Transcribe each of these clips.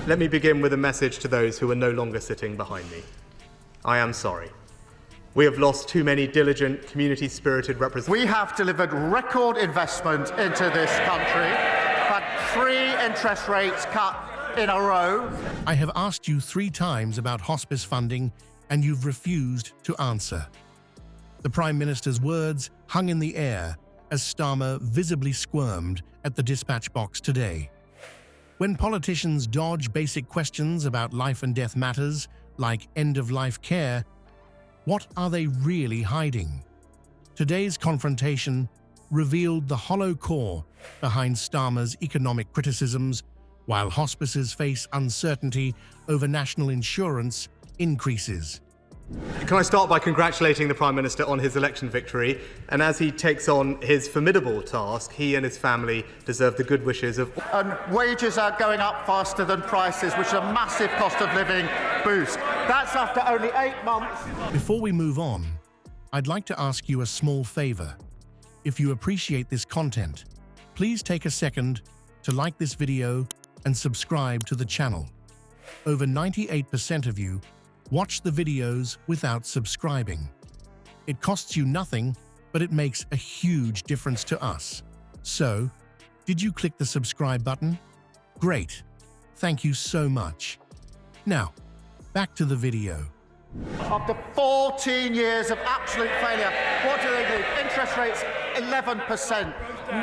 Let me begin with a message to those who are no longer sitting behind me. I am sorry. We have lost too many diligent, community-spirited representatives. We have delivered record investment into this country, had 3 interest rates cut in a row. I have asked you 3 times about hospice funding, and you've refused to answer. The Prime Minister's words hung in the air as Starmer visibly squirmed at the dispatch box today. When politicians dodge basic questions about life and death matters, like end-of-life care, what are they really hiding? Today's confrontation revealed the hollow core behind Starmer's economic criticisms, while hospices face uncertainty over national insurance increases. Can I start by congratulating the Prime Minister on his election victory? And as he takes on his formidable task, he and his family deserve the good wishes of... And wages are going up faster than prices, which is a massive cost of living boost. That's after only 8 months. Before we move on, I'd like to ask you a small favor. If you appreciate this content, please take a second to like this video and subscribe to the channel. Over 98% of you watch the videos without subscribing. It costs you nothing, but it makes a huge difference to us. So, did you click the subscribe button? Great. Thank you so much. Now, back to the video. After 14 years of absolute failure, what do they do? Interest rates 11%,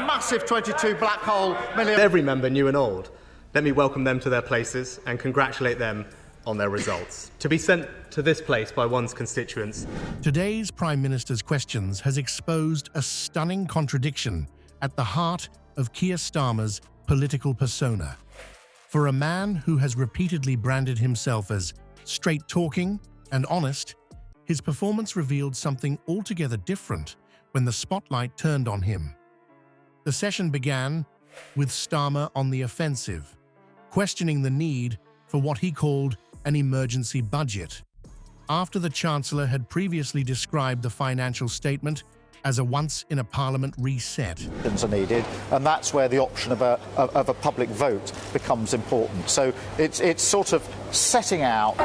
massive 22 black hole million. Every member, new and old. Let me welcome them to their places and congratulate them on their results. To be sent to this place by one's constituents. Today's Prime Minister's questions has exposed a stunning contradiction at the heart of Keir Starmer's political persona. For a man who has repeatedly branded himself as straight-talking and honest, his performance revealed something altogether different when the spotlight turned on him. The session began with Starmer on the offensive, questioning the need for what he called an emergency budget. After the Chancellor had previously described the financial statement as a once-in-a-Parliament reset. Are needed, and that's where the option of a public vote becomes important. So it's sort of setting out.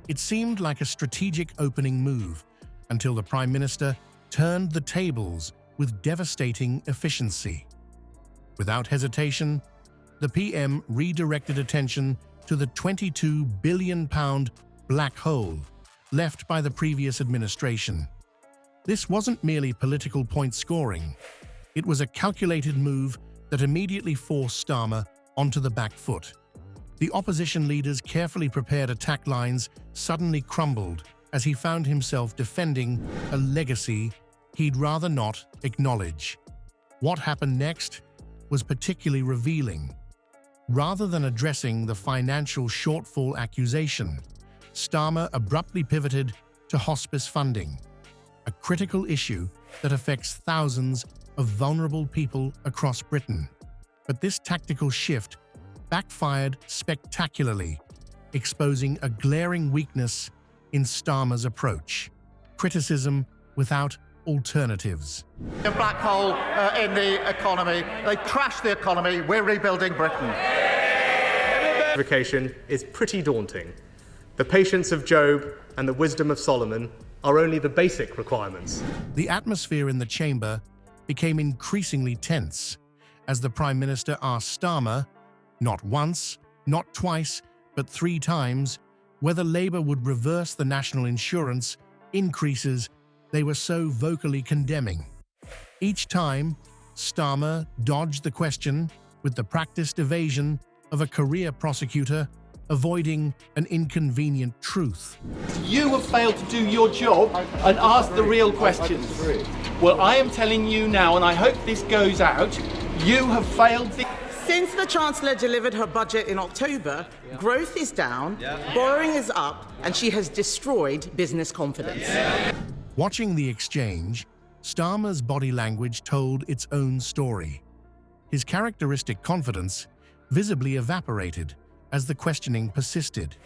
It seemed like a strategic opening move until the Prime Minister turned the tables with devastating efficiency. Without hesitation, the PM redirected attention to the £22 billion black hole left by the previous administration. This wasn't merely political point scoring. It was a calculated move that immediately forced Starmer onto the back foot. The opposition leader's carefully prepared attack lines suddenly crumbled as he found himself defending a legacy he'd rather not acknowledge. What happened next was particularly revealing. Rather than addressing the financial shortfall accusation, Starmer abruptly pivoted to hospice funding, a critical issue that affects thousands of vulnerable people across Britain. But this tactical shift backfired spectacularly, exposing a glaring weakness in Starmer's approach: criticism without alternatives. A black hole in the economy. They crashed the economy. We're rebuilding Britain. Justification is pretty daunting. The patience of Job and the wisdom of Solomon are only the basic requirements. The atmosphere in the chamber became increasingly tense as the Prime Minister asked Starmer, not once, not twice, but 3 times, whether Labour would reverse the national insurance increases they were so vocally condemning. Each time, Starmer dodged the question with the practiced evasion of a career prosecutor avoiding an inconvenient truth. You have failed to do your job and ask the real questions. Well, I am telling you now, and I hope this goes out, you have failed the... Since the Chancellor delivered her budget in October, growth is down, borrowing is up, and she has destroyed business confidence. Watching the exchange, Starmer's body language told its own story. His characteristic confidence visibly evaporated as the questioning persisted.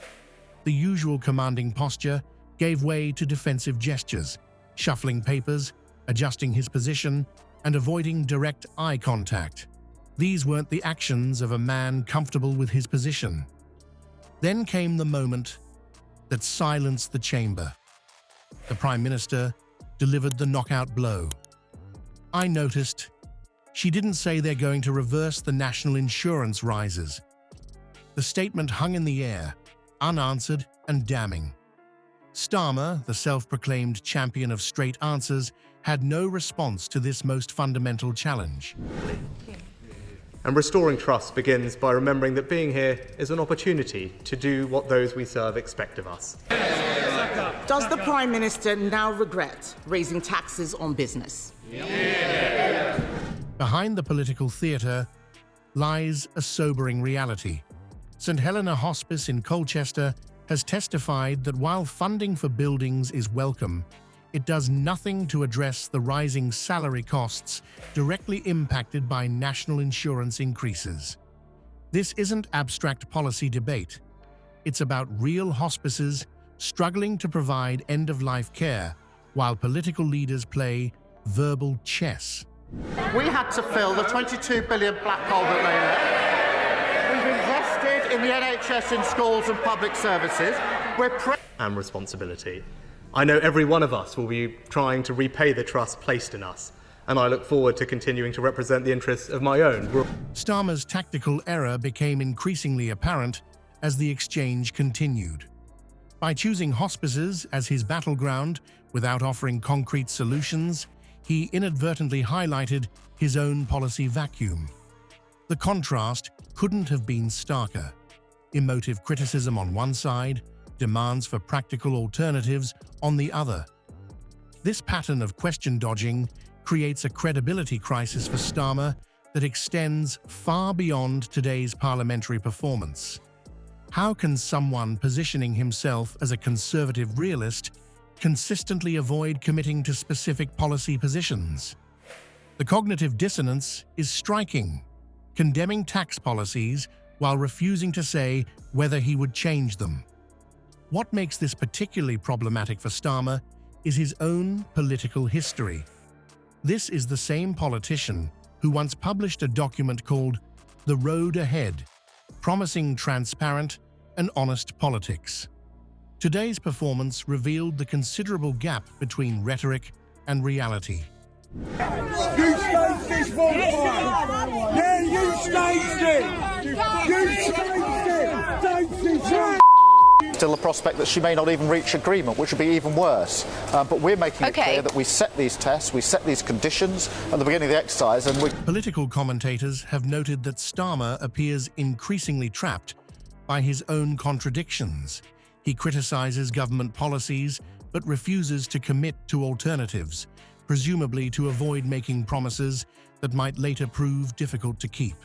The usual commanding posture gave way to defensive gestures, shuffling papers, adjusting his position, and avoiding direct eye contact. These weren't the actions of a man comfortable with his position. Then came the moment that silenced the chamber. The Prime Minister delivered the knockout blow. I noticed she didn't say they're going to reverse the national insurance rises. The statement hung in the air, unanswered and damning. Starmer, the self-proclaimed champion of straight answers, had no response to this most fundamental challenge. And restoring trust begins by remembering that being here is an opportunity to do what those we serve expect of us. Does the Prime Minister now regret raising taxes on business? Behind the political theatre lies a sobering reality. St Helena Hospice in Colchester has testified that while funding for buildings is welcome, it does nothing to address the rising salary costs directly impacted by national insurance increases. This isn't abstract policy debate. It's about real hospices struggling to provide end-of-life care while political leaders play verbal chess. We had to fill the 22 billion black hole that lay there. We've invested in the NHS in schools and public services. And responsibility. I know every one of us will be trying to repay the trust placed in us, and I look forward to continuing to represent the interests of my own. Starmer's tactical error became increasingly apparent as the exchange continued. By choosing hospices as his battleground without offering concrete solutions, he inadvertently highlighted his own policy vacuum. The contrast couldn't have been starker. Emotive criticism on one side, demands for practical alternatives on the other. This pattern of question dodging creates a credibility crisis for Starmer that extends far beyond today's parliamentary performance. How can someone positioning himself as a conservative realist consistently avoid committing to specific policy positions? The cognitive dissonance is striking, condemning tax policies while refusing to say whether he would change them. What makes this particularly problematic for Starmer is his own political history. This is the same politician who once published a document called The Road Ahead, promising transparent and honest politics. Today's performance revealed the considerable gap between rhetoric and reality. You staged this bonfire! Yeah, you staged it! You staged it! Don't you Still the prospect that she may not even reach agreement, which would be even worse. But we're making it clear that we set these tests, we set these conditions at the beginning of the exercise, and we... Political commentators have noted that Starmer appears increasingly trapped by his own contradictions. He criticizes government policies, but refuses to commit to alternatives, presumably to avoid making promises that might later prove difficult to keep.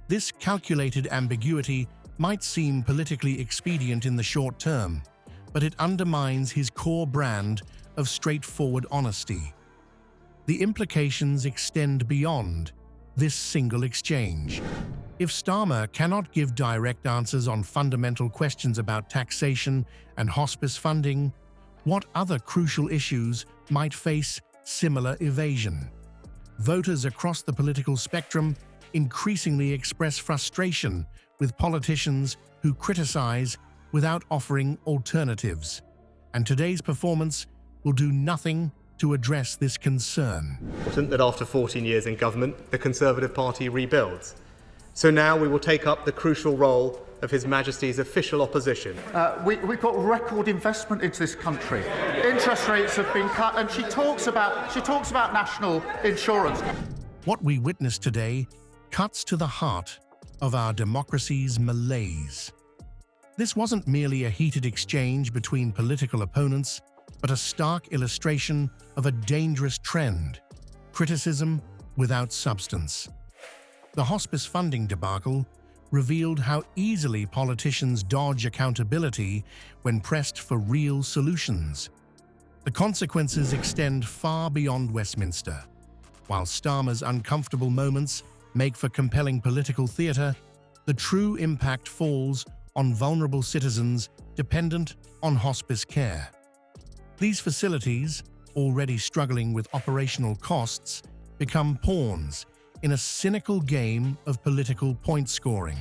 This calculated ambiguity might seem politically expedient in the short term, but it undermines his core brand of straightforward honesty. The implications extend beyond this single exchange. If Starmer cannot give direct answers on fundamental questions about taxation and hospice funding, what other crucial issues might face similar evasion? Voters across the political spectrum increasingly express frustration with politicians who criticize without offering alternatives, and today's performance will do nothing to address this concern. Important that after 14 years in government, the Conservative Party rebuilds. So now we will take up the crucial role of His Majesty's official opposition. We've got record investment into this country. Interest rates have been cut, and she talks about national insurance. What we witness today cuts to the heart of our democracy's malaise. This wasn't merely a heated exchange between political opponents, but a stark illustration of a dangerous trend: criticism without substance. The hospice funding debacle revealed how easily politicians dodge accountability when pressed for real solutions. The consequences extend far beyond Westminster. While Starmer's uncomfortable moments make for compelling political theatre, the true impact falls on vulnerable citizens dependent on hospice care. These facilities, already struggling with operational costs, become pawns in a cynical game of political point scoring.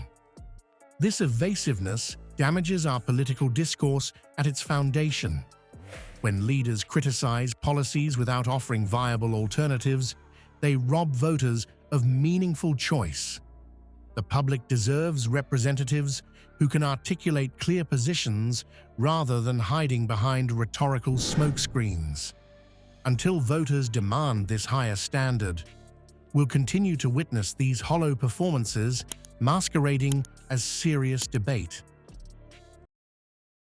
This evasiveness damages our political discourse at its foundation. When leaders criticize policies without offering viable alternatives, they rob voters of meaningful choice. The public deserves representatives who can articulate clear positions rather than hiding behind rhetorical smokescreens. Until voters demand this higher standard, we'll continue to witness these hollow performances masquerading as serious debate.